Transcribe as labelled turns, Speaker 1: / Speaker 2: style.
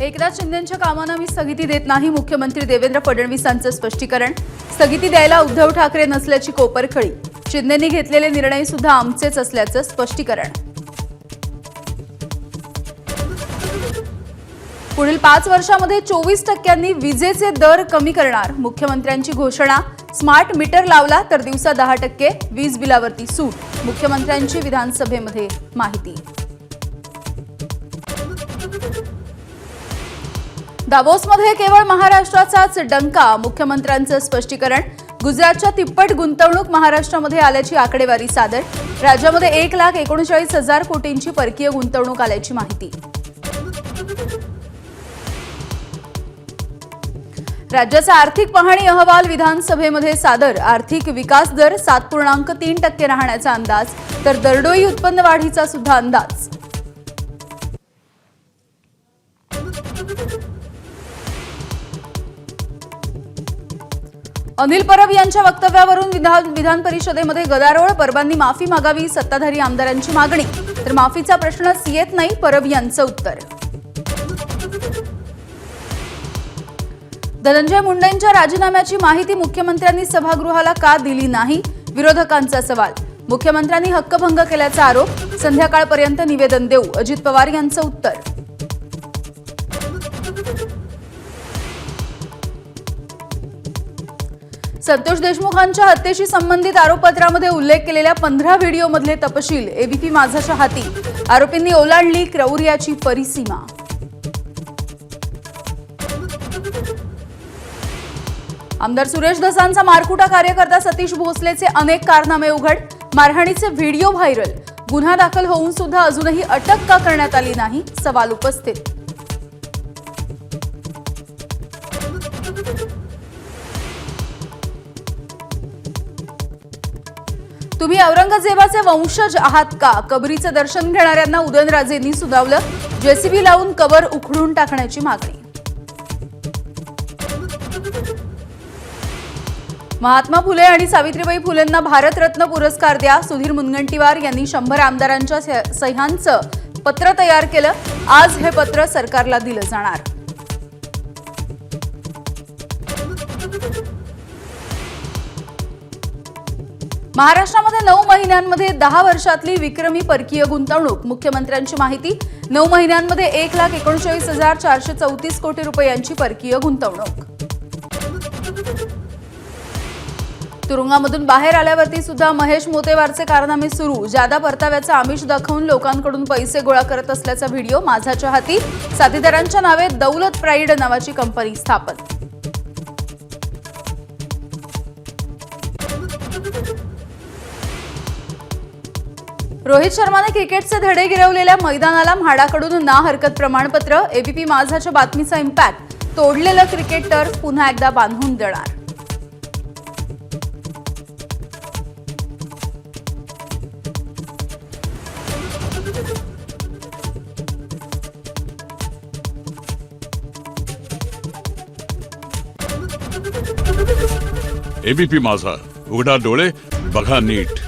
Speaker 1: एकनाथ शिंदेंच्या कामांना मी स्थगिती देत नाही, मुख्यमंत्री देवेंद्र फडणवीसांचं स्पष्टीकरण। स्थगिती द्यायला उद्धव ठाकरे नसल्याची कोपरखळी, शिंदेंनी घेतलेले निर्णय सुद्धा आमचेच असल्याचं स्पष्टीकरण। पुढील 5 वर्षांमध्ये 24% विजेचे दर कमी करणार, मुख्यमंत्र्यांची घोषणा। स्मार्ट मीटर लावला तर दिवसा 10% वीज बिलावरती सूट, मुख्यमंत्र्यांची विधानसभेमध्ये माहिती। दावोसमध्ये केवळ महाराष्ट्राचाच डंका, मुख्यमंत्र्यांचं स्पष्टीकरण। गुजरातच्या तिप्पट गुंतवणूक महाराष्ट्रामध्ये आल्याची आकडेवारी सादर, राज्यामध्ये 1,39,000 कोटींची परकीय गुंतवणूक आल्याची माहिती। राज्याचा आर्थिक पाहणी अहवाल विधानसभेमध्ये सादर, आर्थिक विकास दर 7.3% राहण्याचा अंदाज, तर दरडोई उत्पन्न वाढीचा सुद्धा अंदाज। अनिल परब यांच्या वक्तव्यावरून विधान परिषदेमध्ये गदारोळ, परबांनी माफी मागावी, सत्ताधारी आमदारांची मागणी, तर माफीचा प्रश्नच येत नाही, परब यांचं उत्तर। धनंजय मुंडेंच्या राजीनाम्याची माहिती मुख्यमंत्र्यांनी सभागृहाला का दिली नाही, विरोधकांचा सवाल। मुख्यमंत्र्यांनी हक्कभंग केल्याचा आरोप, संध्याकाळपर्यंत निवेदन देऊ, अजित पवार यांचं उत्तर। संतोष देशमुखांच्या हत्येशी संबंधित आरोपपत्रामध्ये उल्लेख केलेल्या 15 व्हिडिओमधले तपशील एबीपी माझाच्या हाती, आरोपींनी ओलांडली क्रौर्याची परिसीमा। आमदार सुरेश धसांचा मारकुटा कार्यकर्ता सतीश भोसलेचे अनेक कारनामे उघड, मारहाणीचे व्हिडिओ व्हायरल, गुन्हा दाखल होऊन सुद्धा अजूनही अटक का करण्यात आली नाही, सवाल उपस्थित। तुम्ही औरंगजेबाचे वंशज आहात का, कबरीचं दर्शन घेणाऱ्यांना उदयनराजेंनी सुनावलं, जेसीबी लावून कबर उखडून टाकण्याची मागणी। महात्मा फुले आणि सावित्रीबाई फुलेंना भारतरत्न पुरस्कार द्या, सुधीर मुनगंटीवार यांनी 100 आमदारांच्या सह्यांचं पत्र तयार केलं, आज हे पत्र सरकारला दिलं जाणार। महाराष्ट्रामध्ये 9 महिन्यांमध्ये 10 वर्षातली विक्रमी परकीय गुंतवणूक, मुख्यमंत्र्यांची माहिती। 9 महिन्यांमध्ये 1,39,434 कोटी रुपयांची परकीय गुंतवणूक। तुरुंगामधून बाहेर आल्यावरती सुद्धा महेश मोतेवारचे कारनामे सुरू, जादा परताव्याचा आमिष दाखवून लोकांकडून पैसे गोळा करत असल्याचा व्हिडिओ माझाच्या हाती, साथीदारांच्या नावे दौलत प्राईड नावाची कंपनी स्थापन। रोहित शर्माने क्रिकेटचे धडे गिरवलेल्या मैदानाला म्हाडाकडून ना हरकत प्रमाणपत्र, एबीपी माझाच्या बातमीचा इम्पॅक्ट, तोडलेलं क्रिकेट टर्फ पुन्हा एकदा बांधून देणार।
Speaker 2: एबीपी माझा, उघडा डोळे बघा नीट।